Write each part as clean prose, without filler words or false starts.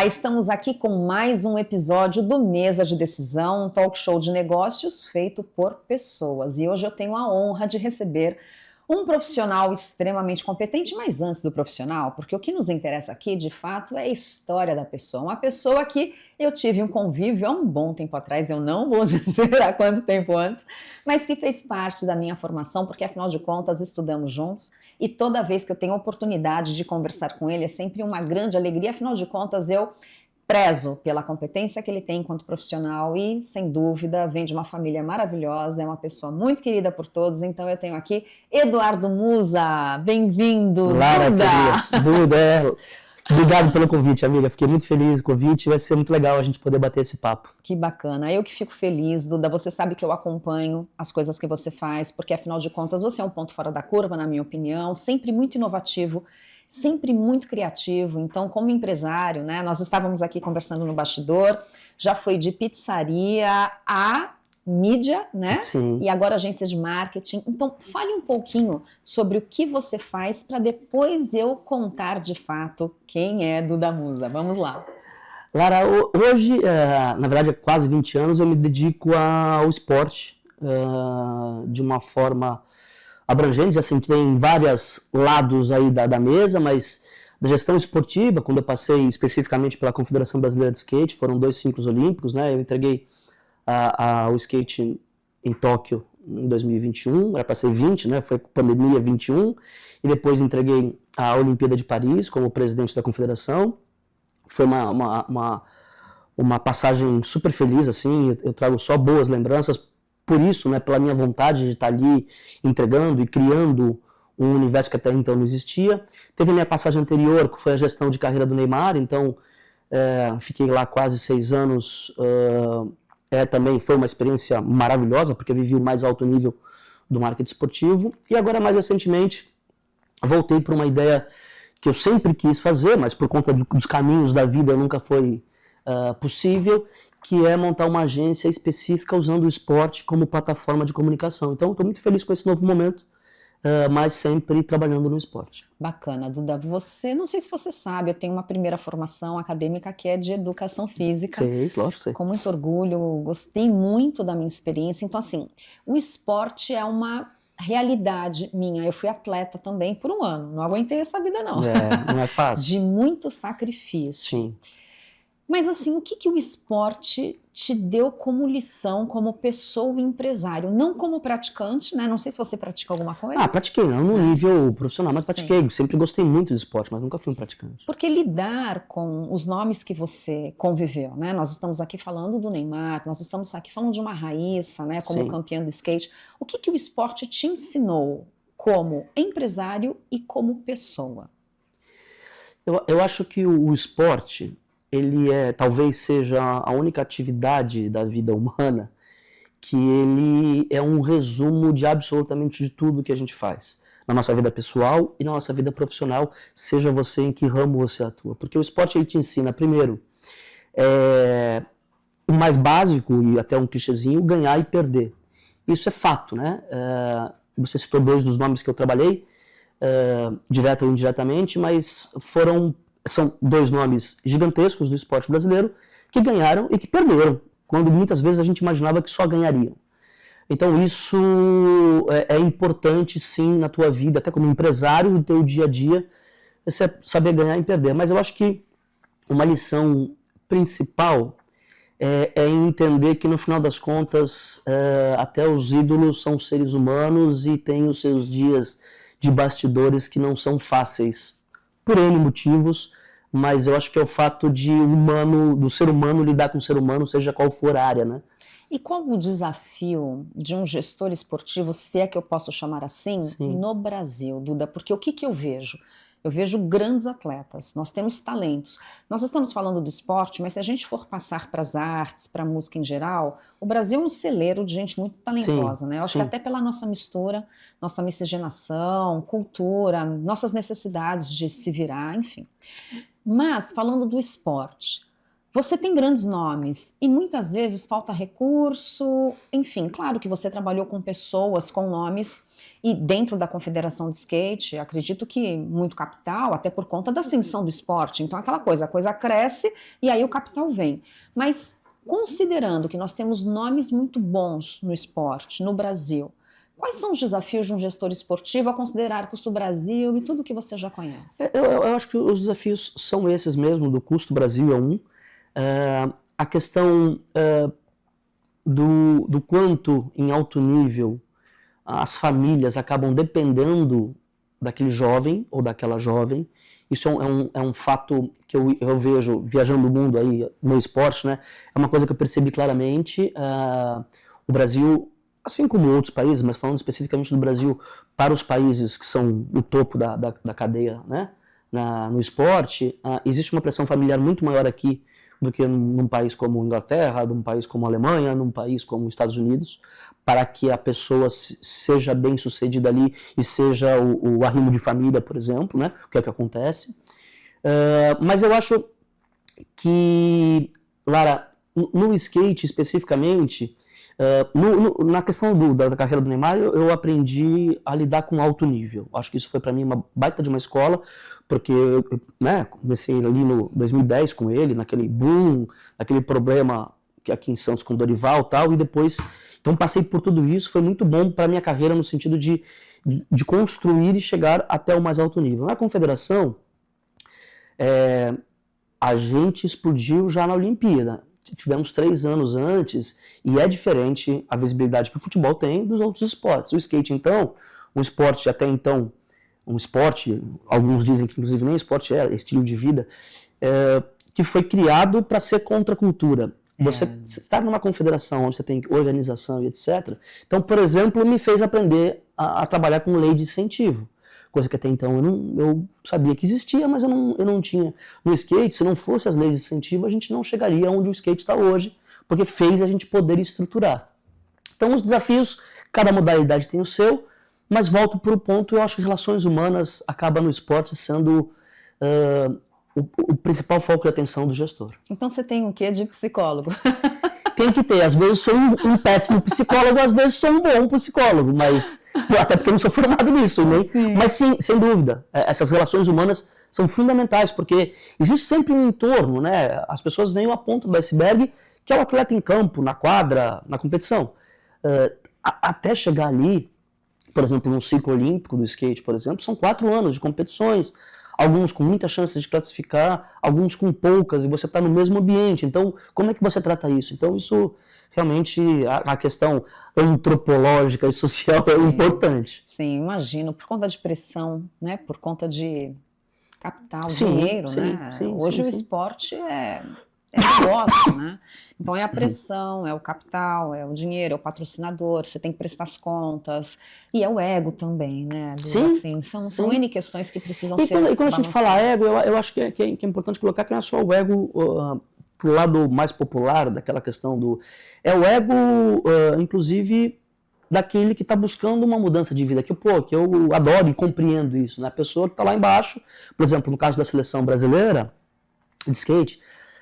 Olá, estamos aqui com mais um episódio do Mesa de Decisão, um talk show de negócios feito por pessoas. E hoje eu tenho a honra de receber um profissional extremamente competente, mas antes do profissional, porque o que nos interessa aqui, de fato, é a história da pessoa. Uma pessoa que eu tive um convívio há um bom tempo atrás, eu não vou dizer há quanto tempo antes, mas que fez parte da minha formação, porque afinal de contas estudamos juntos. E toda vez que eu tenho a oportunidade de conversar com ele é sempre uma grande alegria, afinal de contas eu prezo pela competência que ele tem enquanto profissional e, sem dúvida, vem de uma família maravilhosa, é uma pessoa muito querida por todos, então eu tenho aqui Eduardo Musa, bem-vindo, Duda, obrigado pelo convite, amiga, fiquei muito feliz com o convite, vai ser muito legal a gente poder bater esse papo. Que bacana, eu que fico feliz, Duda, você sabe que eu acompanho as coisas que você faz, porque afinal de contas você é um ponto fora da curva, na minha opinião, sempre muito inovativo, sempre muito criativo. Então, como empresário, né, nós estávamos aqui conversando no bastidor, já foi de pizzaria a mídia, né? Sim. E agora agência de marketing. Então, fale um pouquinho sobre o que você faz para depois eu contar de fato quem é Duda Musa. Vamos lá. Lara, hoje, na verdade há quase 20 anos, eu me dedico ao esporte de uma forma abrangente, assim, tem vários lados aí da mesa, mas da gestão esportiva, quando eu passei especificamente pela Confederação Brasileira de Skate, foram 2 ciclos olímpicos, né, eu entreguei o skate em Tóquio em 2021, era para ser 20, né, foi pandemia 21, e depois entreguei a Olimpíada de Paris como presidente da Confederação, foi uma passagem super feliz, assim, eu trago só boas lembranças, por isso, né, pela minha vontade de estar ali entregando e criando um universo que até então não existia. Teve a minha passagem anterior, que foi a gestão de carreira do Neymar, então fiquei lá quase 6 anos, também foi uma experiência maravilhosa, porque eu vivi o mais alto nível do marketing esportivo, e agora mais recentemente voltei para uma ideia que eu sempre quis fazer, mas por conta dos caminhos da vida nunca foi possível, que é montar uma agência específica usando o esporte como plataforma de comunicação. Então, estou muito feliz com esse novo momento, mas sempre trabalhando no esporte. Bacana, Duda. Você, não sei se você sabe, eu tenho uma primeira formação acadêmica que é de educação física. Sei, lógico, sei. Com muito orgulho, gostei muito da minha experiência. Então, assim, o esporte é uma realidade minha. Eu fui atleta também por um ano, não aguentei essa vida não. Não é fácil. De muito sacrifício. Sim. Mas assim, o que o esporte te deu como lição, como pessoa e empresário? Não como praticante, né? Não sei se você pratica alguma coisa. Pratiquei, não no nível profissional, mas pratiquei. Sim. Sempre gostei muito do esporte, mas nunca fui um praticante. Porque lidar com os nomes que você conviveu, né? Nós estamos aqui falando do Neymar, nós estamos aqui falando de uma Raíssa, né? Como campeã do skate. O que o esporte te ensinou como empresário e como pessoa? Eu acho que o esporte, ele talvez seja a única atividade da vida humana que ele é um resumo de absolutamente de tudo que a gente faz. Na nossa vida pessoal e na nossa vida profissional, seja você em que ramo você atua. Porque o esporte ele te ensina, primeiro, o mais básico e até um clichêzinho, ganhar e perder. Isso é fato, né? Você citou 2 dos nomes que eu trabalhei, direto ou indiretamente, mas são 2 nomes gigantescos do esporte brasileiro que ganharam e que perderam, quando muitas vezes a gente imaginava que só ganhariam. Então isso é importante sim na tua vida, até como empresário, no teu dia a dia, você saber ganhar e perder. Mas eu acho que uma lição principal é entender que no final das contas até os ídolos são seres humanos e têm os seus dias de bastidores que não são fáceis, por N motivos, mas eu acho que é o fato do ser humano lidar com o ser humano, seja qual for a área, né? E qual o desafio de um gestor esportivo, se é que eu posso chamar assim, Sim. no Brasil, Duda? Porque o que eu vejo? Eu vejo grandes atletas, nós temos talentos. Nós estamos falando do esporte, mas se a gente for passar para as artes, para a música em geral, o Brasil é um celeiro de gente muito talentosa, né? Eu acho que até pela nossa mistura, nossa miscigenação, cultura, nossas necessidades de se virar, enfim. Mas, falando do esporte, Você tem grandes nomes e muitas vezes falta recurso, enfim, claro que você trabalhou com pessoas com nomes e dentro da Confederação de Skate, acredito que muito capital, até por conta da ascensão do esporte. Então, aquela coisa, a coisa cresce e aí o capital vem. Mas considerando que nós temos nomes muito bons no esporte, no Brasil, quais são os desafios de um gestor esportivo a considerar custo Brasil e tudo que você já conhece? Eu acho que os desafios são esses mesmo, do custo Brasil é um. A questão do quanto em alto nível as famílias acabam dependendo daquele jovem ou daquela jovem. Isso é um fato que eu vejo viajando o mundo aí no esporte, né? É uma coisa que eu percebi claramente. O Brasil, assim como outros países, mas falando especificamente do Brasil, para os países que são o topo da cadeia, né? No esporte, existe uma pressão familiar muito maior aqui do que num país como Inglaterra, num país como Alemanha, num país como Estados Unidos, para que a pessoa seja bem sucedida ali e seja o arrimo de família, por exemplo, né? O que é que acontece. Mas eu acho que, Lara, no skate especificamente, na questão da carreira do Neymar, eu aprendi a lidar com alto nível. Acho que isso foi para mim uma baita de uma escola, porque eu, né, comecei ali no 2010 com ele, naquele boom, naquele problema que aqui em Santos com o Dorival e tal, e depois, então passei por tudo isso, foi muito bom para minha carreira no sentido de construir e chegar até o mais alto nível. Na Confederação, a gente explodiu já na Olimpíada. Tivemos 3 anos antes, e é diferente a visibilidade que o futebol tem dos outros esportes. O skate, então, um esporte até então, um esporte, alguns dizem que inclusive nem esporte é estilo de vida, que foi criado para ser contra a cultura. Você estar numa confederação onde você tem organização e etc. Então, por exemplo, me fez aprender a trabalhar com lei de incentivo. Coisa que até então eu sabia que existia, mas eu não tinha. No skate, se não fosse as leis de incentivo, a gente não chegaria onde o skate está hoje, porque fez a gente poder estruturar. Então, os desafios, cada modalidade tem o seu, mas volto para o ponto, eu acho que relações humanas acaba no esporte sendo o principal foco de atenção do gestor. Então você tem o quê de psicólogo? Tem que ter, às vezes sou um péssimo psicólogo, às vezes sou um bom psicólogo, mas até porque eu não sou formado nisso, né? Mas sim, sem dúvida, essas relações humanas são fundamentais, porque existe sempre um entorno, né? As pessoas veem a ponta do iceberg, que é o atleta em campo, na quadra, na competição. Até chegar ali, por exemplo, no ciclo olímpico do skate, por exemplo, são 4 anos de competições, alguns com muita chance de classificar, alguns com poucas, e você está no mesmo ambiente. Então, como é que você trata isso? Então, isso realmente, a questão antropológica e social é importante. Sim, imagino, por conta de pressão, né? Por conta de capital, dinheiro, né? Hoje o esporte é negócio, né? Então é a pressão, é o capital, é o dinheiro, é o patrocinador, você tem que prestar as contas, e é o ego também, né? Assim, são N questões que precisam ser E quando a gente fala ego, eu acho que é importante colocar que não é só o ego pro lado mais popular daquela questão do... É o ego, inclusive, daquele que está buscando uma mudança de vida, que eu adoro e compreendo isso, né? A pessoa que está lá embaixo, por exemplo, no caso da seleção brasileira de skate,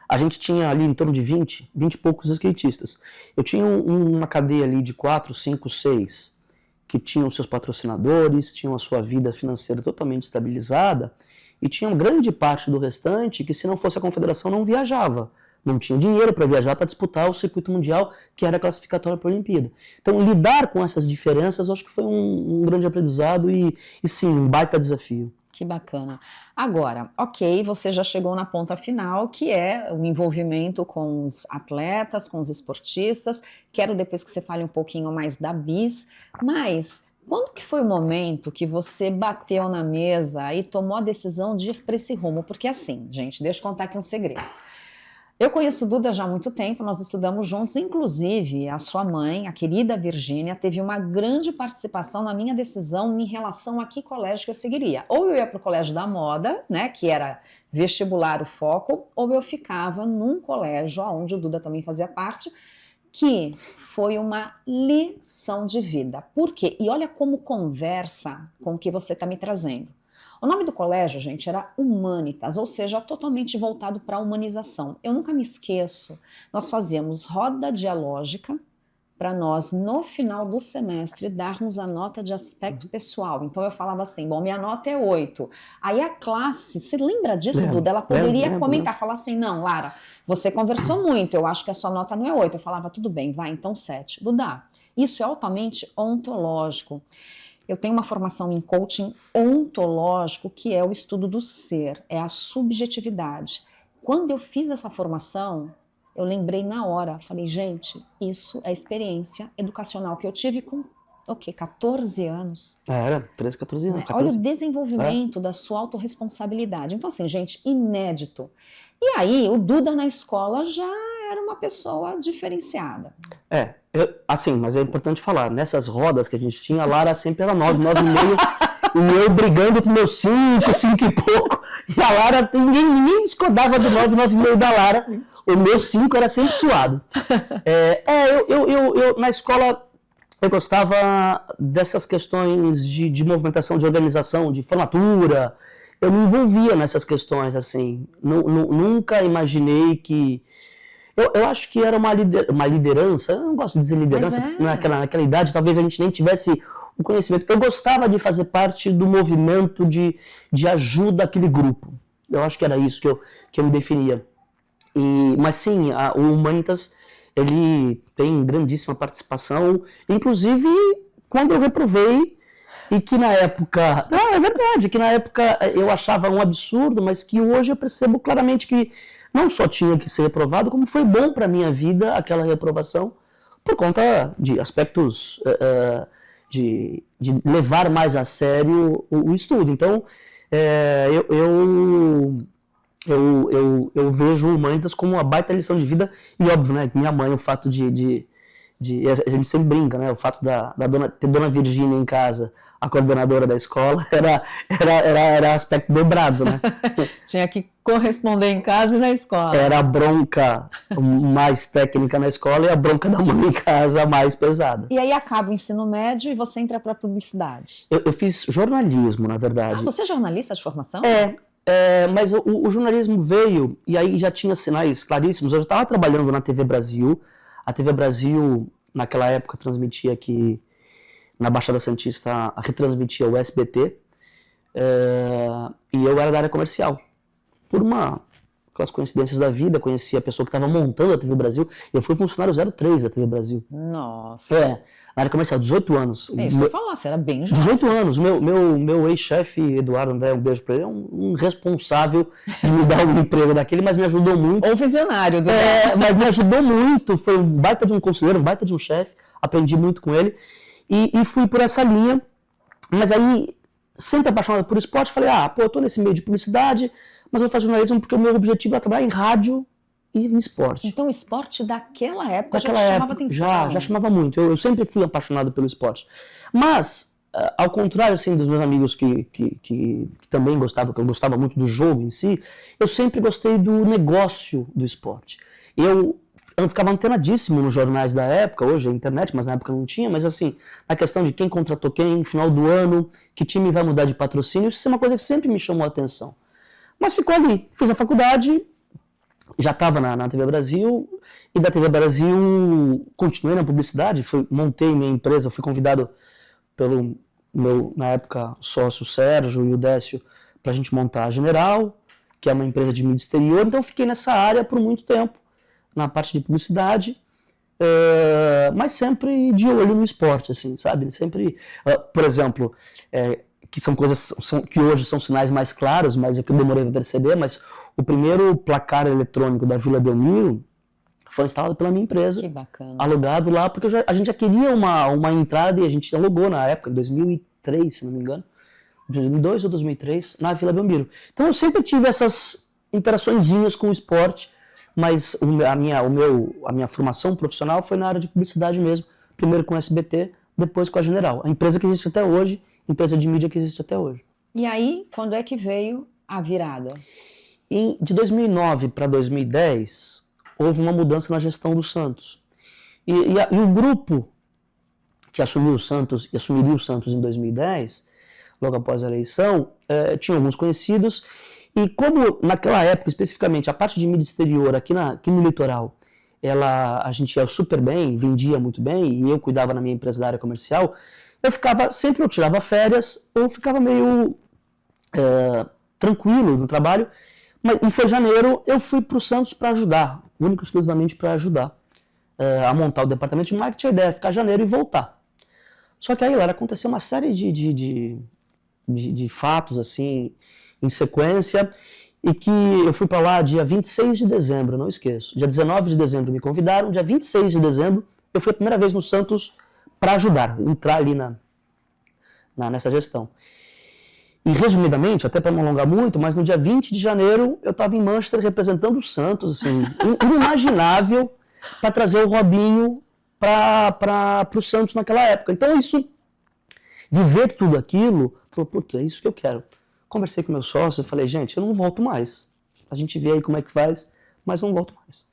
a gente tinha ali em torno de 20 e poucos skatistas. Eu tinha uma cadeia ali de 4, 5, 6, que tinham seus patrocinadores, tinham a sua vida financeira totalmente estabilizada, e tinha uma grande parte do restante que, se não fosse a confederação, não viajava. Não tinha dinheiro para viajar para disputar o circuito mundial, que era classificatório para a Olimpíada. Então, lidar com essas diferenças, acho que foi um grande aprendizado e sim, um baita desafio. Que bacana. Agora, ok, você já chegou na ponta final, que é o envolvimento com os atletas, com os esportistas. Quero depois que você fale um pouquinho mais da BIS, mas quando que foi o momento que você bateu na mesa e tomou a decisão de ir para esse rumo? Porque assim, gente, deixa eu contar aqui um segredo. Eu conheço Duda já há muito tempo, nós estudamos juntos, inclusive a sua mãe, a querida Virgínia, teve uma grande participação na minha decisão em relação a que colégio que eu seguiria. Ou eu ia para o colégio da moda, né, que era vestibular o foco, ou eu ficava num colégio, onde o Duda também fazia parte, que foi uma lição de vida. Por quê? E olha como conversa com o que você está me trazendo. O nome do colégio, gente, era Humanitas, ou seja, totalmente voltado para a humanização. Eu nunca me esqueço, nós fazíamos roda dialógica para nós, no final do semestre, darmos a nota de aspecto pessoal. Então eu falava assim, bom, minha nota é 8. Aí a classe, você lembra disso, Duda? Ela poderia comentar, falar assim, não, Lara, você conversou muito, eu acho que a sua nota não é 8. Eu falava, tudo bem, vai, então 7. Duda, isso é altamente ontológico. Eu tenho uma formação em coaching ontológico, que é o estudo do ser, é a subjetividade. Quando eu fiz essa formação, eu lembrei na hora, falei, gente, isso é a experiência educacional que eu tive com, 14 anos. Era, 13, 14 anos. Né? Olha o desenvolvimento da sua autorresponsabilidade. Então, assim, gente, inédito. E aí, o Duda na escola já era uma pessoa diferenciada. Mas é importante falar, nessas rodas que a gente tinha, a Lara sempre era 9, 9,5, e eu brigando pro meu 5 e pouco. E a Lara, ninguém discordava do 9, 9,5 da Lara. O meu 5 era sempre suado. Eu na escola, eu gostava dessas questões de movimentação, de organização, de formatura. Eu me envolvia nessas questões, assim. Nunca imaginei que... Eu acho que era uma liderança, eu não gosto de dizer liderança, naquela idade talvez a gente nem tivesse o conhecimento. Eu gostava de fazer parte do movimento de ajuda àquele grupo. Eu acho que era isso que eu me definia. Mas sim, o Humanitas, ele tem grandíssima participação, inclusive quando eu reprovei, e que na época... é verdade, que na época eu achava um absurdo, mas que hoje eu percebo claramente que não só tinha que ser reprovado, como foi bom para a minha vida aquela reprovação, por conta de aspectos... De levar mais a sério o estudo. Então, eu vejo o Humanitas como uma baita lição de vida, e óbvio, né, minha mãe, o fato a gente sempre brinca, né, o fato ter Dona Virgínia em casa, a coordenadora da escola, era aspecto dobrado, né? Tinha que corresponder em casa e na escola. Era a bronca mais técnica na escola e a bronca da mãe em casa mais pesada. E aí acaba o ensino médio e você entra para a publicidade. Eu fiz jornalismo, na verdade. Você é jornalista de formação? Mas o jornalismo veio, e aí já tinha sinais claríssimos. Eu já estava trabalhando na TV Brasil. A TV Brasil, naquela época, transmitia aqui na Baixada Santista, retransmitia o SBT, e eu era da área comercial. Por aquelas coincidências da vida, conheci a pessoa que estava montando a TV Brasil, e eu fui funcionário 03 da TV Brasil. Nossa. Na área comercial, 18 anos. É isso que eu ia falar, você era bem jovem. 18 anos. Meu ex-chefe, Eduardo André, um beijo pra ele, é um responsável de me dar um emprego daquele, mas me ajudou muito. Ou visionário. Mas me ajudou muito, foi um baita de um conselheiro, um baita de um chefe, aprendi muito com ele. E fui por essa linha, mas aí, sempre apaixonado por esporte, falei, eu tô nesse meio de publicidade, mas eu vou fazer jornalismo porque o meu objetivo é trabalhar em rádio e em esporte. Então o esporte daquela época já chamava atenção. Já chamava muito, eu sempre fui apaixonado pelo esporte. Mas, ao contrário assim, dos meus amigos que também gostavam, que eu gostava muito do jogo em si, eu sempre gostei do negócio do esporte. Eu ficava antenadíssimo nos jornais da época, hoje é internet, mas na época não tinha, mas assim, a questão de quem contratou quem, final do ano, que time vai mudar de patrocínio, isso é uma coisa que sempre me chamou a atenção. Mas ficou ali, fiz a faculdade, já estava na TV Brasil, e da TV Brasil continuei na publicidade, montei minha empresa, fui convidado pelo meu, na época, sócio Sérgio e o Décio, para a gente montar a General, que é uma empresa de mídia exterior, então fiquei nessa área por muito tempo, na parte de publicidade, mas sempre de olho no esporte, assim, sabe? Sempre, por exemplo, que são coisas que hoje são sinais mais claros, mas é que eu demorei para perceber, mas o primeiro placar eletrônico da Vila Belmiro foi instalado pela minha empresa. Que bacana. Alugado lá, porque a gente já queria uma entrada e a gente alugou na época, em 2003, se não me engano, 2002 ou 2003, na Vila Belmiro. Então eu sempre tive essas interaçõezinhas com o esporte, mas a minha formação profissional foi na área de publicidade mesmo, primeiro com o SBT, depois com a General, a empresa que existe até hoje, empresa de mídia que existe até hoje. E aí, quando é que veio a virada? De 2009 para 2010, houve uma mudança na gestão do Santos. E o grupo que assumiu o Santos e assumiria o Santos em 2010, logo após a eleição, tinha alguns conhecidos, e como naquela época, especificamente, a parte de mídia exterior aqui no litoral, a gente ia super bem, vendia muito bem, e eu cuidava na minha empresa da área comercial, sempre eu tirava férias, ou ficava meio tranquilo no trabalho, e foi janeiro, eu fui para o Santos para ajudar, único e exclusivamente para ajudar a montar o departamento de marketing. A ideia é ficar janeiro e voltar. Só que aí, Lara, aconteceu uma série de fatos, assim, em sequência, e que eu fui para lá dia 26 de dezembro, não esqueço. Dia 19 de dezembro me convidaram, dia 26 de dezembro eu fui a primeira vez no Santos para ajudar, entrar ali nessa gestão. E resumidamente, até para não alongar muito, mas no dia 20 de janeiro eu estava em Manchester representando o Santos, assim, inimaginável, para trazer o Robinho para o Santos naquela época. Então viver tudo aquilo, falou, puta, é isso que eu quero. Conversei com meu sócio e falei, gente, eu não volto mais. A gente vê aí como é que faz, mas não volto mais.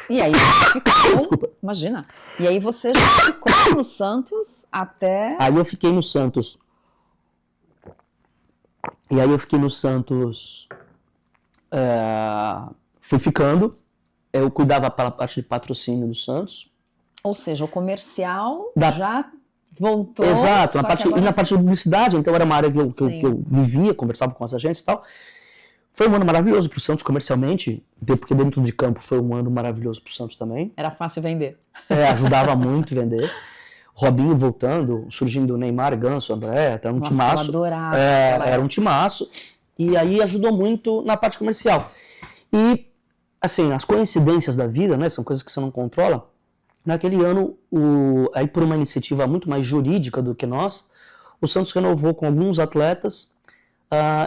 E aí você ficou, Desculpa. Imagina, e aí você já ficou no Santos até... Aí eu fiquei no Santos. Fui ficando, eu cuidava pela parte de patrocínio do Santos. Ou seja, o comercial já voltou. Exato, e na parte de publicidade, então era uma área que eu vivia, conversava com as agentes e tal. Foi um ano maravilhoso para o Santos comercialmente, porque dentro de campo foi um ano maravilhoso para o Santos também. Era fácil vender. Ajudava muito a vender. Robinho voltando, surgindo o Neymar, Ganso, André, era um timaço. Eu adorava. Era um timaço. E aí ajudou muito na parte comercial. E, assim, as coincidências da vida, né, são coisas que você não controla. Naquele ano, aí por uma iniciativa muito mais jurídica do que nós, o Santos renovou com alguns atletas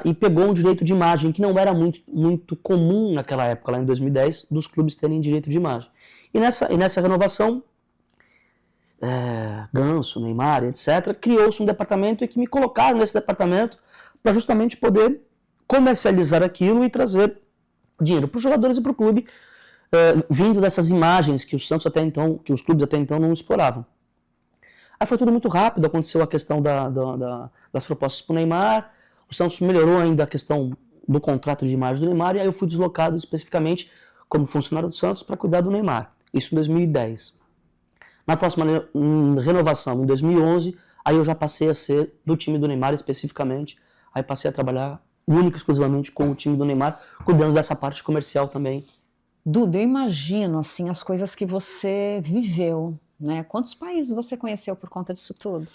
e pegou um direito de imagem que não era muito comum naquela época, lá em 2010, dos clubes terem direito de imagem. E nessa renovação, Ganso, Neymar, etc., criou-se um departamento e que me colocaram nesse departamento para justamente poder comercializar aquilo e trazer dinheiro para os jogadores e para o clube, vindo dessas imagens que os Santos que os clubes até então não exploravam. Aí foi tudo muito rápido, aconteceu a questão das propostas para o Neymar, o Santos melhorou ainda a questão do contrato de imagem do Neymar, e aí eu fui deslocado especificamente como funcionário do Santos para cuidar do Neymar, isso em 2010. Na próxima renovação, em 2011, aí eu já passei a ser do time do Neymar especificamente, aí passei a trabalhar única e exclusivamente com o time do Neymar, cuidando dessa parte comercial também. Duda, eu imagino assim, as coisas que você viveu, né? Quantos países você conheceu por conta disso tudo?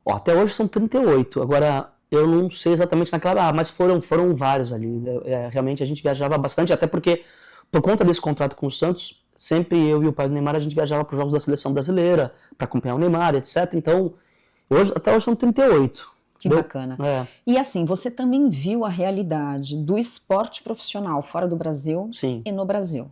Até hoje são 38, agora eu não sei exatamente naquela, mas foram vários ali, realmente a gente viajava bastante, até porque por conta desse contrato com o Santos, sempre eu e o pai do Neymar, a gente viajava para os jogos da seleção brasileira, para acompanhar o Neymar, etc. Então, até hoje são 38. Que bacana. E assim, você também viu a realidade do esporte profissional fora do Brasil. Sim. E no Brasil.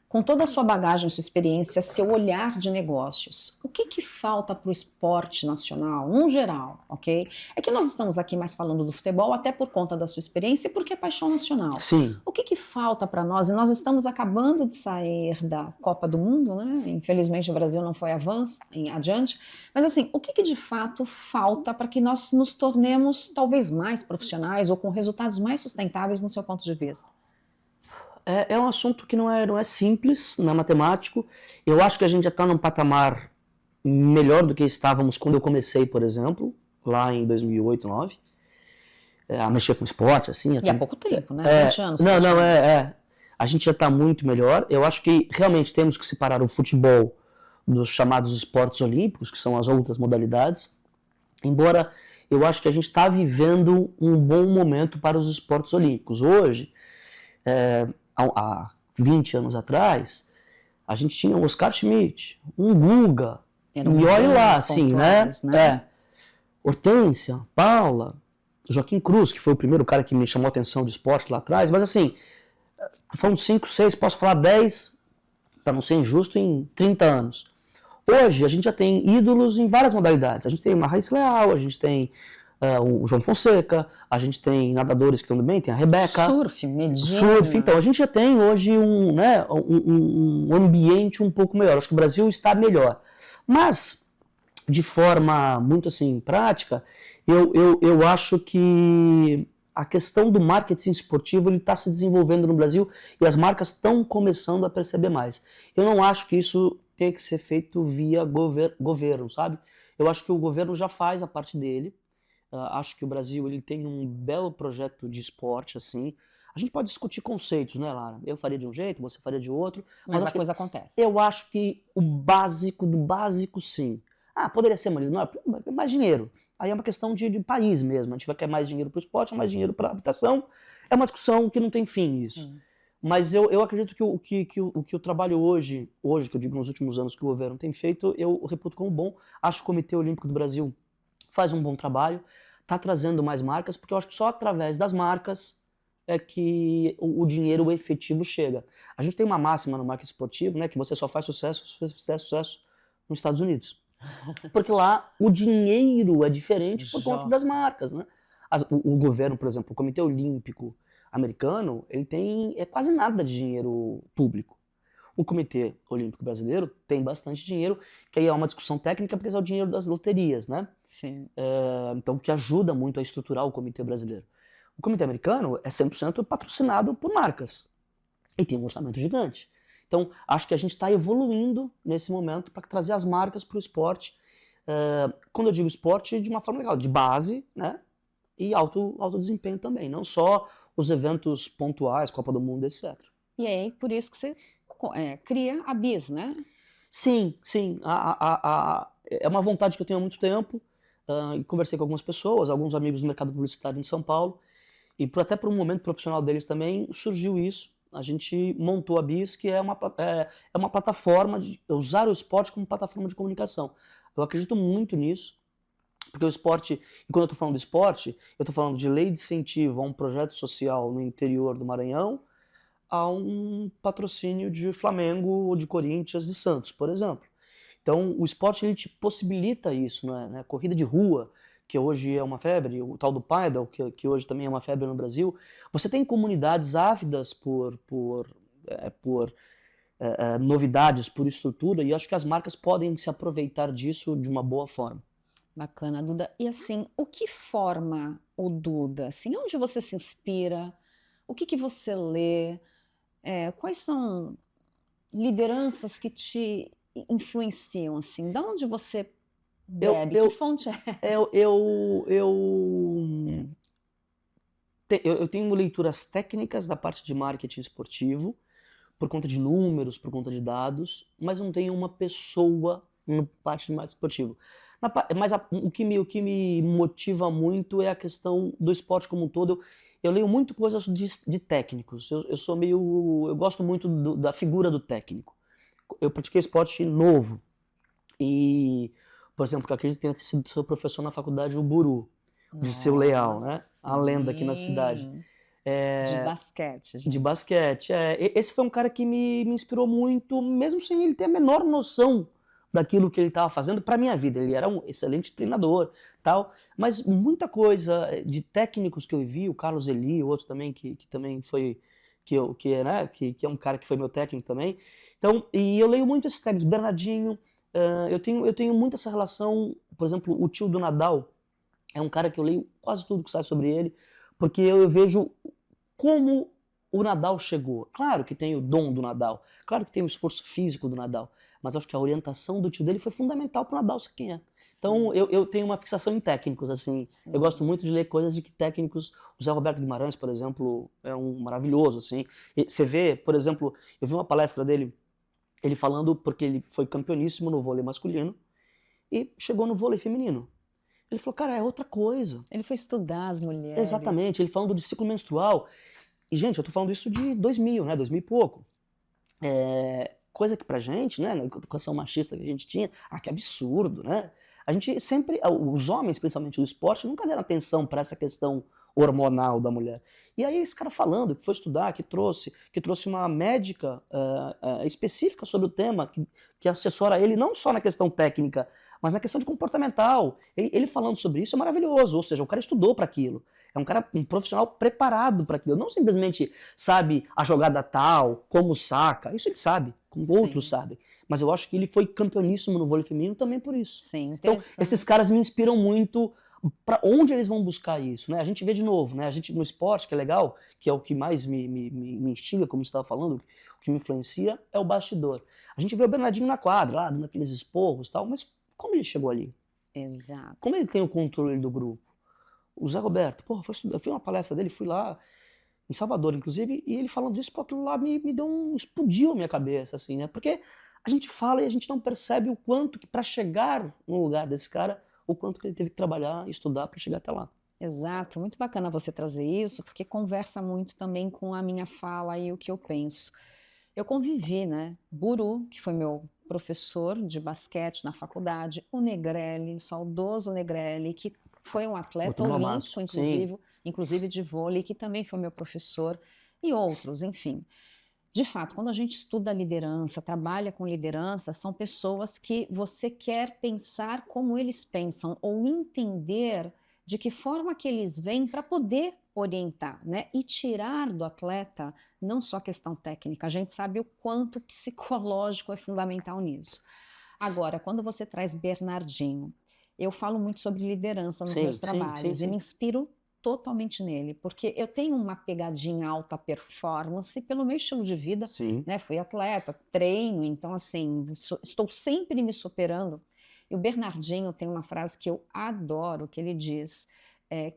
Com toda a sua bagagem, sua experiência, seu olhar de negócios, o que falta para o esporte nacional, no geral, ok? É que nós estamos aqui mais falando do futebol, até por conta da sua experiência e porque é paixão nacional. Sim. O que falta para nós? E nós estamos acabando de sair da Copa do Mundo, né? Infelizmente o Brasil não foi adiante. Mas assim, o que de fato falta para que nós nos tornemos talvez mais profissionais ou com resultados mais sustentáveis no seu ponto de vista? É um assunto que não é simples, não é matemático. Eu acho que a gente já está num patamar melhor do que estávamos quando eu comecei, por exemplo, lá em 2008, 2009, a mexer com esporte, assim. E há pouco tempo, né? 20 anos. A gente já está muito melhor. Eu acho que realmente temos que separar o futebol dos chamados esportes olímpicos, que são as outras modalidades, embora eu acho que a gente está vivendo um bom momento para os esportes olímpicos. Hoje, há 20 anos atrás, a gente tinha um Oscar Schmidt, um Guga, e olha lá, assim, né? Hortência, Paula, Joaquim Cruz, que foi o primeiro cara que me chamou a atenção de esporte lá atrás, mas assim, foram 5, 6, posso falar 10, para não ser injusto, em 30 anos. Hoje, a gente já tem ídolos em várias modalidades. A gente tem o Raíssa Leal, a gente tem o João Fonseca, a gente tem nadadores que estão bem, tem a Rebeca. Surf, Medina. Então a gente já tem hoje um ambiente um pouco melhor. Acho que o Brasil está melhor. Mas de forma muito assim prática, eu acho que a questão do marketing esportivo ele está se desenvolvendo no Brasil e as marcas estão começando a perceber mais. Eu não acho que isso tenha que ser feito via governo, sabe? Eu acho que o governo já faz a parte dele. Acho que o Brasil ele tem um belo projeto de esporte, assim. A gente pode discutir conceitos, né, Lara? Eu faria de um jeito, você faria de outro. Mas a coisa acontece. Eu acho que o básico do básico, sim. Poderia ser mais dinheiro. Aí é uma questão de país mesmo. A gente vai querer mais dinheiro para o esporte ou mais dinheiro para a habitação. É uma discussão que não tem fim isso. Sim. Mas eu acredito que o trabalho hoje, que eu digo nos últimos anos que o governo tem feito, eu reputo como bom. Acho que o Comitê Olímpico do Brasil faz um bom trabalho, está trazendo mais marcas, porque eu acho que só através das marcas é que o dinheiro efetivo chega. A gente tem uma máxima no marketing esportivo, né, que você só faz sucesso se você fizer sucesso nos Estados Unidos. Porque lá o dinheiro é diferente por conta das marcas, né? O governo, por exemplo, o Comitê Olímpico americano, ele tem quase nada de dinheiro público. O Comitê Olímpico Brasileiro tem bastante dinheiro, que aí é uma discussão técnica, porque é o dinheiro das loterias, né? Sim. Então, que ajuda muito a estruturar o Comitê Brasileiro. O Comitê Americano é 100% patrocinado por marcas e tem um orçamento gigante. Então, acho que a gente está evoluindo nesse momento para trazer as marcas para o esporte. Quando eu digo esporte, de uma forma legal, de base, né? E alto desempenho também, não só os eventos pontuais, Copa do Mundo, etc. E aí, por isso que você cria a BIS, né? Sim. É uma vontade que eu tenho há muito tempo. E conversei com algumas pessoas, alguns amigos do mercado publicitário em São Paulo. E até por um momento profissional deles também surgiu isso. A gente montou a BIS, que é uma plataforma de usar o esporte como plataforma de comunicação. Eu acredito muito nisso, porque o esporte, e quando eu estou falando do esporte, eu estou falando de lei de incentivo a um projeto social no interior do Maranhão, a um patrocínio de Flamengo, ou de Corinthians, de Santos, por exemplo. Então, o esporte ele te possibilita isso, né? Corrida de rua, que hoje é uma febre, o tal do Paddle, que hoje também é uma febre no Brasil. Você tem comunidades ávidas por novidades, por estrutura, e acho que as marcas podem se aproveitar disso de uma boa forma. Bacana, Duda. E assim, o que forma o Duda? Assim, onde você se inspira? O que você lê? Quais são lideranças que te influenciam? Assim, da onde você bebe? Que fonte é essa? Eu tenho leituras técnicas da parte de marketing esportivo, por conta de números, por conta de dados, mas não tenho uma pessoa na parte de marketing esportivo. Mas o que me motiva muito é a questão do esporte como um todo. Eu leio muito coisas de técnicos. Eu gosto muito da figura do técnico. Eu pratiquei esporte novo. E, por exemplo, que eu acredito que tenha sido seu professor na faculdade, o Buru, de Seu Leal, né? Sim. A lenda aqui na cidade. De basquete. Gente. De basquete. Esse foi um cara que me inspirou muito, mesmo sem ele ter a menor noção daquilo que ele estava fazendo para minha vida. Ele era um excelente treinador, tal, mas muita coisa de técnicos que eu vi, o Carlos Eli, outro também que também foi que é um cara que foi meu técnico também. Então, e eu leio muito esses técnicos, Bernardinho. Eu tenho muito essa relação, por exemplo, o tio do Nadal é um cara que eu leio quase tudo que sai sobre ele, porque eu vejo como o Nadal chegou. Claro que tem o dom do Nadal, claro que tem o esforço físico do Nadal, mas acho que a orientação do tio dele foi fundamental para o Nadal ser quem é. Sim. Então eu tenho uma fixação em técnicos, assim. Sim. Eu gosto muito de ler coisas de que técnicos, o Zé Roberto Guimarães, por exemplo, é um maravilhoso, assim. E você vê, por exemplo, eu vi uma palestra dele, ele falando porque ele foi campeoníssimo no vôlei masculino e chegou no vôlei feminino. Ele falou, cara, é outra coisa. Ele foi estudar as mulheres. Exatamente, ele falando do ciclo menstrual. E, gente, eu tô falando isso de 2000, né, 2000 e pouco. Coisa que pra gente, né, na educação machista que a gente tinha, que absurdo, né? A gente sempre, os homens, principalmente do esporte, nunca deram atenção para essa questão hormonal da mulher. E aí esse cara falando, que foi estudar, que trouxe uma médica específica sobre o tema, que assessora ele não só na questão técnica, mas na questão de comportamental. Ele falando sobre isso é maravilhoso, ou seja, o cara estudou para aquilo. É um profissional preparado para aquilo. Não simplesmente sabe a jogada tal, como saca, isso ele sabe, como outros sabem. Mas eu acho que ele foi campeoníssimo no vôlei feminino também por isso. Sim, Então, interessante. esses caras me inspiram muito. Para onde eles vão buscar isso, né? A gente vê de novo, né? A gente no esporte, que é legal, que é o que mais me instiga, como você estava falando, o que me influencia é o bastidor. A gente vê o Bernardinho na quadra, lá, dando aqueles esporros e tal, mas como ele chegou ali? Exato. Como ele tem o controle do grupo? O Zé Roberto, porra, eu fui uma palestra dele, fui lá em Salvador, inclusive, e ele falando disso, pô, aquilo lá me deu explodiu a minha cabeça, assim, né? Porque a gente fala e a gente não percebe o quanto que para chegar no lugar desse cara, o quanto que ele teve que trabalhar e estudar para chegar até lá. Exato, muito bacana você trazer isso, porque conversa muito também com a minha fala e o que eu penso. Eu convivi, né? Buru, que foi meu professor de basquete na faculdade, o Negrelli, o saudoso Negrelli, que foi um atleta Outro olímpico, mamaço, sim. inclusive de vôlei, que também foi meu professor, e outros, enfim. De fato, quando a gente estuda liderança, trabalha com liderança, são pessoas que você quer pensar como eles pensam, ou entender de que forma que eles vêm para poder orientar, né? E tirar do atleta não só a questão técnica, a gente sabe o quanto o psicológico é fundamental nisso. Agora, quando você traz Bernardinho, eu falo muito sobre liderança nos meus Sim, sim, sim, trabalhos e me sim. inspiro totalmente nele, porque eu tenho uma pegadinha alta performance pelo meu estilo de vida, Sim. né? Fui atleta, treino, então assim, estou sempre me superando. E o Bernardinho tem uma frase que eu adoro, que ele diz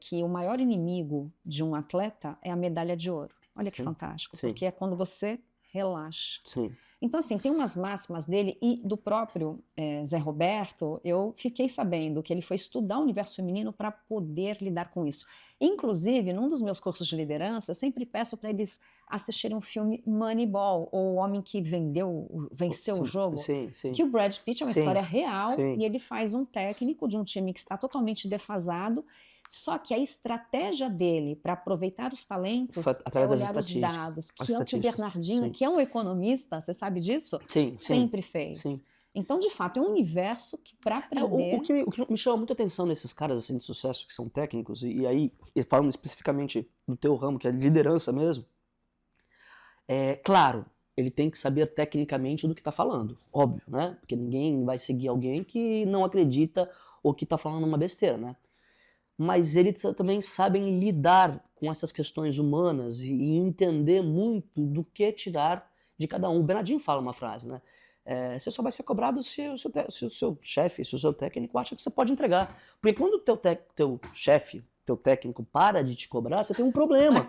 que o maior inimigo de um atleta é a medalha de ouro. Olha que Sim. fantástico, Sim. porque é quando você relaxa. Sim. Então, assim, tem umas máximas dele e do próprio Zé Roberto, eu fiquei sabendo que ele foi estudar o universo feminino para poder lidar com isso. Inclusive, num dos meus cursos de liderança, eu sempre peço para eles assistirem o filme Moneyball, ou O Homem que Venceu o Jogo, Sim, sim. que o Brad Pitt é uma Sim, história real sim. e ele faz um técnico de um time que está totalmente defasado, só que a estratégia dele para aproveitar os talentos Foi é através das olhar os estatísticas. dados, As que é o que o estatísticas. Bernardinho, Sim. que é um economista, você sabe disso? Sim, sim. Sempre fez. Sim. Então, de fato, é um universo que para aprender... O que me chama muita atenção nesses caras assim, de sucesso que são técnicos, e aí, falando especificamente do teu ramo, que é liderança mesmo, claro, ele tem que saber tecnicamente do que está falando, óbvio, né? Porque ninguém vai seguir alguém que não acredita ou que está falando uma besteira, né? Mas eles também sabem lidar com essas questões humanas e entender muito do que tirar de cada um. O Bernardinho fala uma frase, né? Você só vai ser cobrado se o seu chefe, se o seu técnico acha que você pode entregar. Porque quando o teu chefe, teu técnico para de te cobrar, você tem um problema.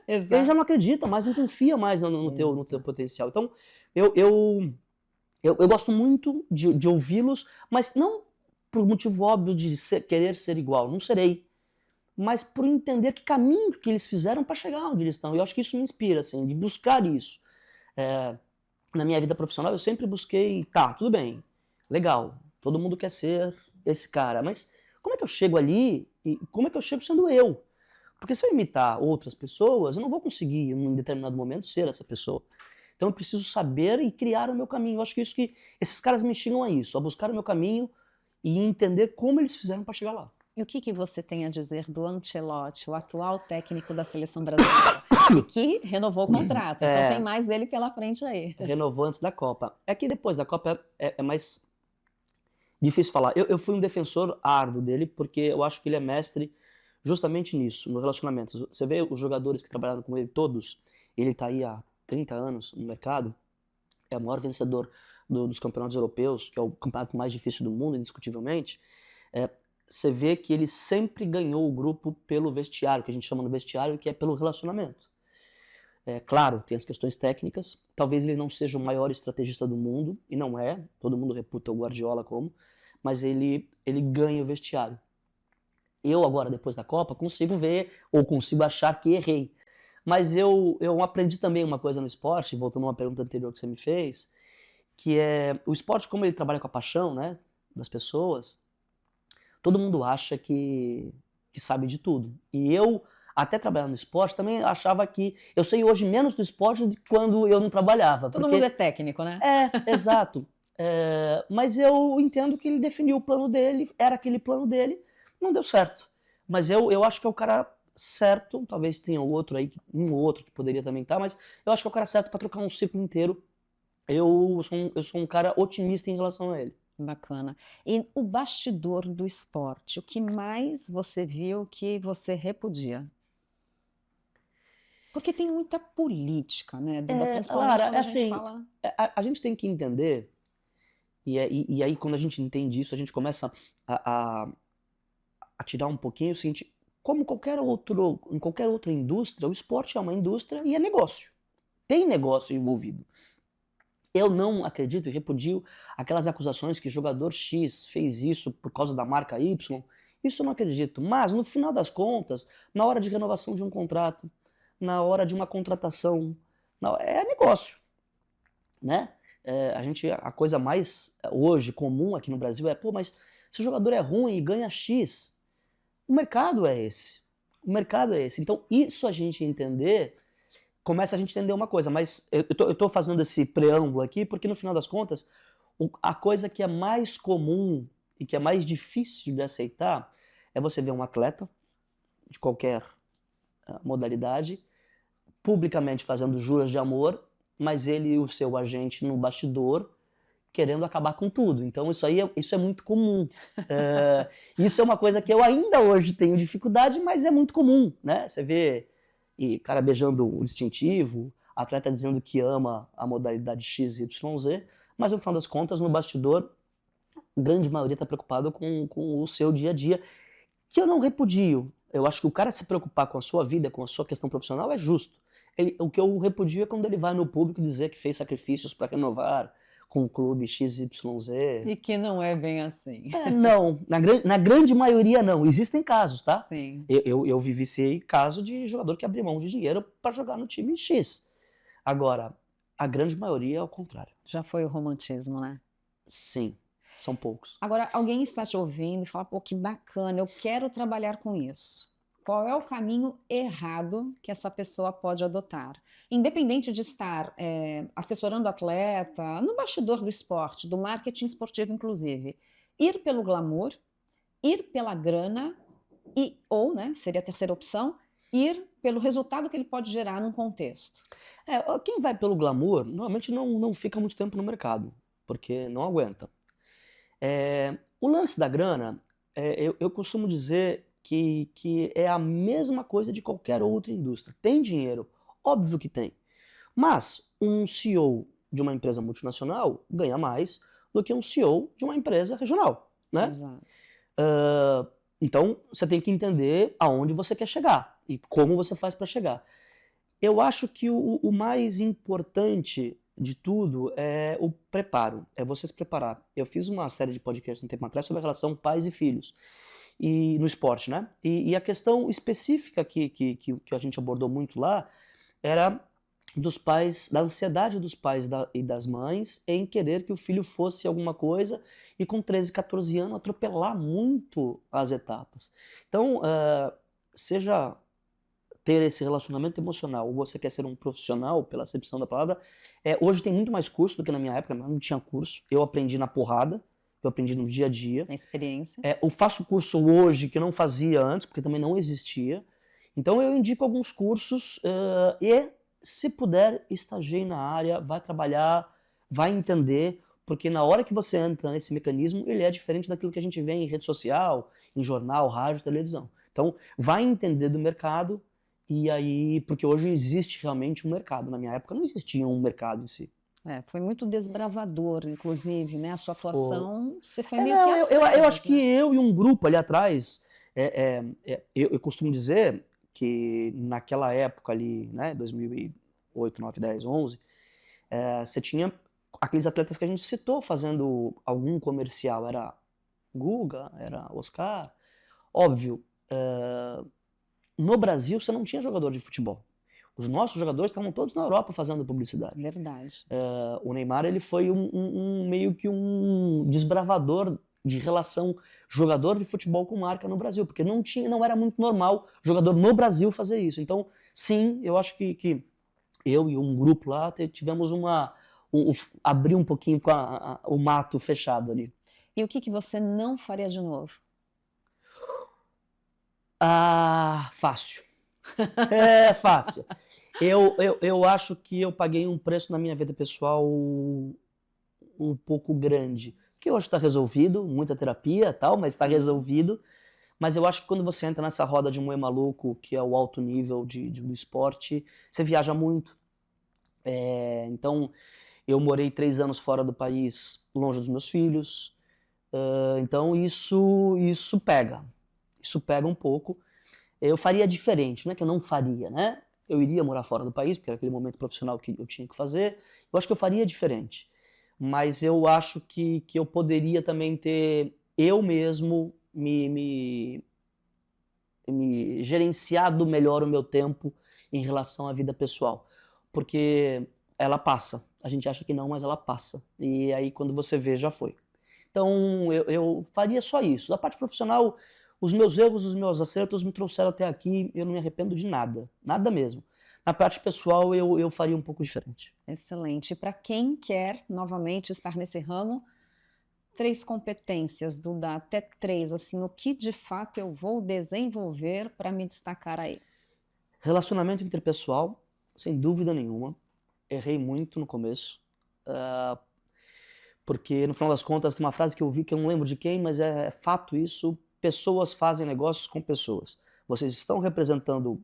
Ele já não acredita mais, não confia mais no teu potencial. Então, eu gosto muito de ouvi-los, mas não por motivo óbvio de querer ser igual, não serei. Mas por entender que caminho que eles fizeram para chegar onde eles estão. E eu acho que isso me inspira, assim, de buscar isso. Na minha vida profissional, eu sempre busquei, tá, tudo bem, legal, todo mundo quer ser esse cara, mas como é que eu chego ali e como é que eu chego sendo eu? Porque se eu imitar outras pessoas, eu não vou conseguir, em um determinado momento, ser essa pessoa. Então eu preciso saber e criar o meu caminho. Eu acho que isso que esses caras me instigam a isso, a buscar o meu caminho e entender como eles fizeram para chegar lá. E o que você tem a dizer do Ancelotti, o atual técnico da seleção brasileira, e que renovou o contrato, então tem mais dele pela frente aí. Renovou antes da Copa. É que depois da Copa é mais difícil falar. Eu fui um defensor árduo dele, porque eu acho que ele é mestre justamente nisso, no relacionamento. Você vê os jogadores que trabalharam com ele todos, ele está aí há 30 anos no mercado, é o maior vencedor dos campeonatos europeus, que é o campeonato mais difícil do mundo, indiscutivelmente. Você vê que ele sempre ganhou o grupo pelo vestiário, que a gente chama no vestiário, que é pelo relacionamento. Claro, tem as questões técnicas, talvez ele não seja o maior estrategista do mundo, e não é, todo mundo reputa o Guardiola como, mas ele ganha o vestiário. Eu agora, depois da Copa, consigo ver, ou consigo achar que errei. Mas eu aprendi também uma coisa no esporte, voltando a uma pergunta anterior que você me fez, que é o esporte, como ele trabalha com a paixão, né, das pessoas, todo mundo acha que sabe de tudo. E eu, até trabalhando no esporte, também achava que eu sei hoje menos do esporte do que quando eu não trabalhava. Todo mundo é técnico, né? Exato. Mas eu entendo que ele definiu o plano dele, era aquele plano dele, não deu certo. Mas eu acho que é o cara certo, talvez tenha outro aí, um ou outro que poderia também estar, mas eu acho que é o cara certo para trocar um ciclo inteiro eu sou um cara otimista em relação a ele. Bacana. E o bastidor do esporte, o que mais você viu que você repudia? Porque tem muita política, né, Duda? Principalmente Lara, quando é a gente assim, fala. a gente tem que entender, e aí quando a gente entende isso, a gente começa a, a, a tirar um pouquinho o seguinte, como em qualquer outra indústria, o esporte é uma indústria e é negócio. Tem negócio envolvido. Eu não acredito e repudio aquelas acusações que jogador X fez isso por causa da marca Y. Isso eu não acredito. Mas, no final das contas, na hora de renovação de um contrato, na hora de uma contratação, é negócio, né? A coisa mais hoje comum aqui no Brasil é, pô, mas se o jogador é ruim e ganha X, o mercado é esse. O mercado é esse. Então, isso a gente entender começa a gente entender uma coisa, mas eu tô fazendo esse preâmbulo aqui porque no final das contas, a coisa que é mais comum e que é mais difícil de aceitar é você ver um atleta de qualquer modalidade publicamente fazendo juras de amor, mas ele e o seu agente no bastidor querendo acabar com tudo. Então isso é muito comum. Isso é uma coisa que eu ainda hoje tenho dificuldade, mas é muito comum, né? Você vê cara beijando o distintivo, atleta dizendo que ama a modalidade XYZ, mas no final das contas, no bastidor, a grande maioria está preocupado com o seu dia a dia, que eu não repudio. Eu acho que o cara se preocupar com a sua vida, com a sua questão profissional, é justo. O que eu repudio é quando ele vai no público dizer que fez sacrifícios para renovar com o clube XYZ. E que não é bem assim. Não, na grande maioria não. Existem casos, tá? Sim. Eu vivenciei caso de jogador que abriu mão de dinheiro para jogar no time X. Agora, a grande maioria é o contrário. Já foi o romantismo, né? Sim, são poucos. Agora, alguém está te ouvindo e fala, pô, que bacana, eu quero trabalhar com isso. Qual é o caminho errado que essa pessoa pode adotar? Independente de estar assessorando o atleta, no bastidor do esporte, do marketing esportivo, inclusive. Ir pelo glamour, ir pela grana, ou, né, seria a terceira opção, ir pelo resultado que ele pode gerar num contexto. Quem vai pelo glamour, normalmente não fica muito tempo no mercado, porque não aguenta. O lance da grana, eu costumo dizer que é a mesma coisa de qualquer outra indústria. Tem dinheiro? Óbvio que tem. Mas um CEO de uma empresa multinacional ganha mais do que um CEO de uma empresa regional, né? Exato. Então, você tem que entender aonde você quer chegar e como você faz para chegar. Eu acho que o mais importante de tudo é o preparo, é você se preparar. Eu fiz uma série de podcasts um tempo atrás sobre a relação pais e filhos, e no esporte, né? E a questão específica que a gente abordou muito lá era dos pais, da ansiedade dos pais e das mães em querer que o filho fosse alguma coisa e com 13, 14 anos atropelar muito as etapas. Então, seja ter esse relacionamento emocional, ou você quer ser um profissional, pela acepção da palavra, hoje tem muito mais curso do que na minha época, mas não tinha curso. Eu aprendi na porrada, eu aprendi no dia a dia. Na experiência. Eu faço curso hoje que eu não fazia antes, porque também não existia. Então eu indico alguns cursos e, se puder, estagie na área, vai trabalhar, vai entender, porque na hora que você entra nesse mecanismo, ele é diferente daquilo que a gente vê em rede social, em jornal, rádio, televisão. Então, vai entender do mercado, e aí, porque hoje existe realmente um mercado. Na minha época não existia um mercado em si. Foi muito desbravador, inclusive, né? A sua atuação, você foi meio não, que às eu cegas, acho que eu e um grupo ali atrás, eu costumo dizer que naquela época ali, né, 2008, 9, 10, 11, você tinha aqueles atletas que a gente citou fazendo algum comercial, era Guga, era Oscar, óbvio, no Brasil você não tinha jogador de futebol. Os nossos jogadores estavam todos na Europa fazendo publicidade. Verdade. O Neymar ele foi meio que um desbravador de relação jogador de futebol com marca no Brasil, porque não era muito normal jogador no Brasil fazer isso. Então, sim, eu acho que eu e um grupo lá tivemos abrir um pouquinho com o mato fechado ali. E o que você não faria de novo? Fácil. É fácil. Eu acho que eu paguei um preço na minha vida pessoal um pouco grande, que hoje está resolvido, muita terapia e tal, mas está resolvido. Mas eu acho que quando você entra nessa roda de moer maluco, que é o alto nível do esporte, você viaja muito. Então, eu morei 3 anos fora do país, longe dos meus filhos. Então, isso pega. Isso pega um pouco. Eu faria diferente, não é que eu não faria, né? Eu iria morar fora do país, porque era aquele momento profissional que eu tinha que fazer. Eu acho que eu faria diferente. Mas eu acho que eu poderia também ter, eu mesmo, me gerenciado melhor o meu tempo em relação à vida pessoal. Porque ela passa. A gente acha que não, mas ela passa. E aí, quando você vê, já foi. Então, eu faria só isso. Da parte profissional, os meus erros, os meus acertos me trouxeram até aqui, eu não me arrependo de nada. Nada mesmo. Na parte pessoal, eu faria um pouco diferente. Excelente. Para quem quer, novamente, estar nesse ramo, 3 competências, Duda, até 3, assim, o que de fato eu vou desenvolver para me destacar aí? Relacionamento interpessoal, sem dúvida nenhuma. Errei muito no começo. Porque, no final das contas, tem uma frase que eu vi que eu não lembro de quem, mas é fato isso. Pessoas fazem negócios com pessoas. Vocês estão representando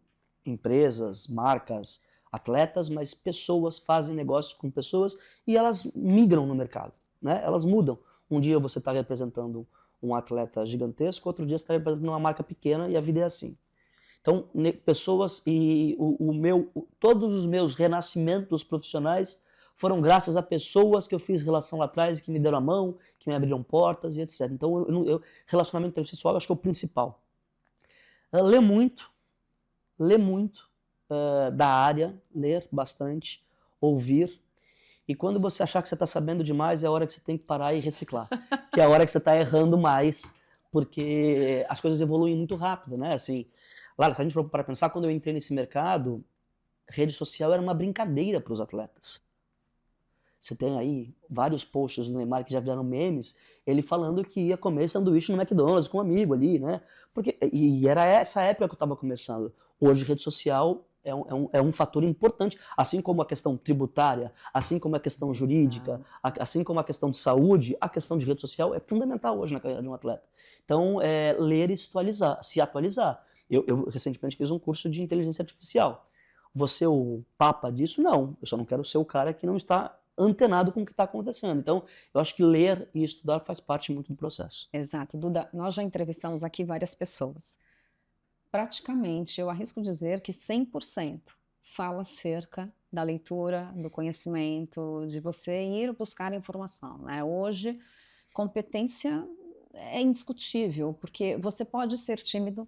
empresas, marcas, atletas, mas pessoas fazem negócios com pessoas e elas migram no mercado, né? Elas mudam. Um dia você está representando um atleta gigantesco, outro dia você está representando uma marca pequena e a vida é assim. Então, pessoas e todos os meus renascimentos profissionais foram graças a pessoas que eu fiz relação lá atrás, que me deram a mão, que me abriram portas e etc. Então, relacionamento interpessoal eu acho que é o principal. Ler muito da área, ler bastante, ouvir. E quando você achar que você está sabendo demais, é a hora que você tem que parar e reciclar. Que é a hora que você está errando mais, porque as coisas evoluem muito rápido, né? Assim, Lara, se a gente for para pensar, quando eu entrei nesse mercado, rede social era uma brincadeira para os atletas. Você tem aí vários posts do Neymar que já viraram memes, ele falando que ia comer sanduíche no McDonald's com um amigo ali, né? E era essa época que eu estava começando. Hoje, rede social é um fator importante, assim como a questão tributária, assim como a questão jurídica, assim como a questão de saúde, a questão de rede social é fundamental hoje na carreira de um atleta. Então, ler e se atualizar. Eu recentemente fiz um curso de inteligência artificial. Você o papa disso? Não. Eu só não quero ser o cara que não está antenado com o que está acontecendo. Então, eu acho que ler e estudar faz parte muito do processo. Exato. Duda, nós já entrevistamos aqui várias pessoas. Praticamente, eu arrisco dizer que 100% fala acerca da leitura, do conhecimento, de você ir buscar informação, né? Hoje, competência é indiscutível, porque você pode ser tímido,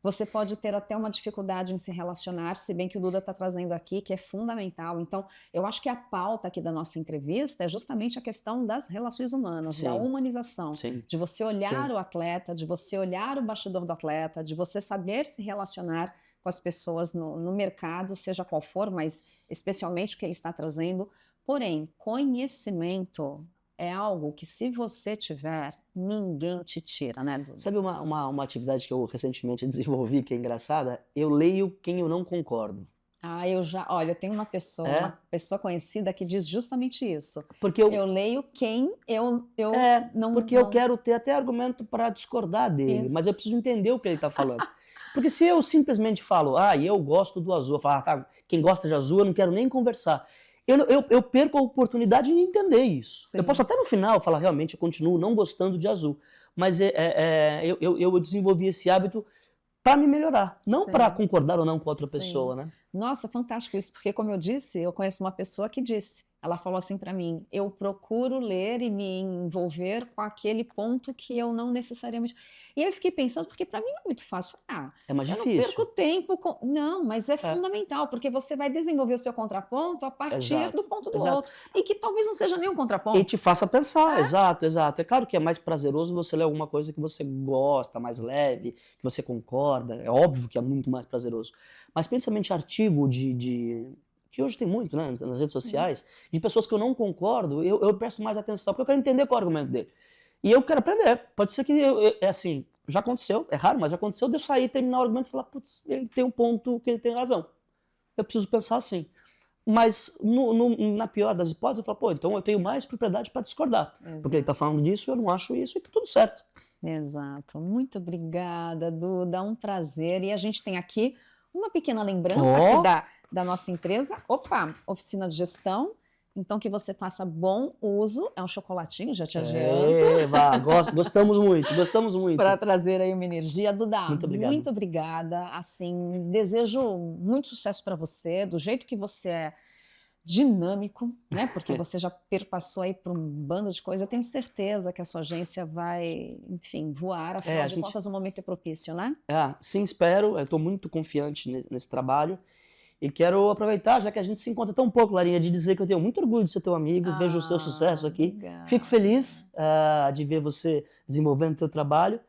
você pode ter até uma dificuldade em se relacionar, se bem que o Duda está trazendo aqui, que é fundamental. Então, eu acho que a pauta aqui da nossa entrevista é justamente a questão das relações humanas, da humanização, de você olhar o atleta, de você olhar o bastidor do atleta, de você saber se relacionar com as pessoas no mercado, seja qual for, mas especialmente o que ele está trazendo. Porém, conhecimento é algo que, se você tiver, ninguém te tira, né, Duda? Sabe uma atividade que eu recentemente desenvolvi, que é engraçada? Eu leio quem eu não concordo. Olha, eu tenho uma pessoa conhecida que diz justamente isso. Porque eu leio quem eu não... Porque eu quero ter até argumento para discordar dele, mas eu preciso entender o que ele está falando. Porque se eu simplesmente falo, eu gosto do azul, eu falo, tá, quem gosta de azul eu não quero nem conversar. Eu perco a oportunidade de entender isso. Sim. Eu posso até no final falar, realmente, eu continuo não gostando de azul. Mas eu desenvolvi esse hábito para me melhorar, não para concordar ou não com outra pessoa, né? Nossa, fantástico isso, porque como eu disse, eu conheço uma pessoa que disse, ela falou assim para mim, eu procuro ler e me envolver com aquele ponto que eu não necessariamente... E aí eu fiquei pensando, porque para mim é muito fácil. É mais difícil. Eu não perco tempo com... Não, mas é fundamental, porque você vai desenvolver o seu contraponto a partir do ponto do outro. E que talvez não seja nenhum contraponto. E te faça pensar, exato. É claro que é mais prazeroso você ler alguma coisa que você gosta, mais leve, que você concorda. É óbvio que é muito mais prazeroso. Mas principalmente artigo que hoje tem muito, né, nas redes sociais, de pessoas que eu não concordo, eu presto mais atenção, porque eu quero entender qual é o argumento dele. E eu quero aprender. Pode ser que, assim, já aconteceu, é raro, mas já aconteceu de eu sair, terminar o argumento e falar, putz, ele tem um ponto que ele tem razão. eu preciso pensar assim. Mas na pior das hipóteses, eu falo, pô, então eu tenho mais propriedade para discordar. Exato. Porque ele está falando disso, eu não acho isso e tá tudo certo. Exato. Muito obrigada, Duda. Um prazer. E a gente tem aqui uma pequena lembrança aqui da nossa empresa. Opa, oficina de gestão. Então, que você faça bom uso. É um chocolatinho, já te adianto. Gostamos muito. Para trazer aí uma energia. Duda, muito obrigado. Muito obrigada. Assim, desejo muito sucesso para você, do jeito que você é dinâmico, né? Porque você já perpassou aí por um bando de coisas. Eu tenho certeza que a sua agência vai, enfim, voar. Afinal de contas, o momento é propício, né? Sim, espero. Eu estou muito confiante nesse trabalho. E quero aproveitar, já que a gente se encontra tão pouco, Larinha, de dizer que eu tenho muito orgulho de ser teu amigo, vejo o seu sucesso aqui. Obrigada. Fico feliz de ver você desenvolvendo o teu trabalho.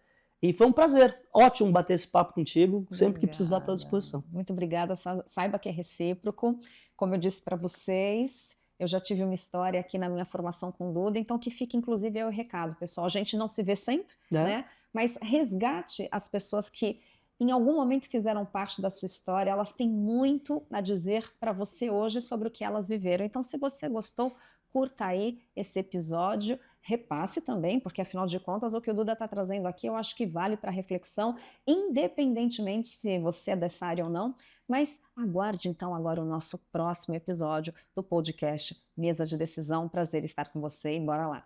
E foi um prazer, ótimo bater esse papo contigo. Sempre que precisar, estou à disposição. Muito obrigada, saiba que é recíproco. Como eu disse para vocês, eu já tive uma história aqui na minha formação com o Duda, então que fique inclusive aí o recado, pessoal. A gente não se vê sempre, né? Mas resgate as pessoas que em algum momento fizeram parte da sua história, elas têm muito a dizer para você hoje sobre o que elas viveram. Então, se você gostou, curta aí esse episódio, repasse também, porque afinal de contas o que o Duda está trazendo aqui eu acho que vale para reflexão, independentemente se você é dessa área ou não, mas aguarde então agora o nosso próximo episódio do podcast Mesa de Decisão. Prazer estar com você e bora lá!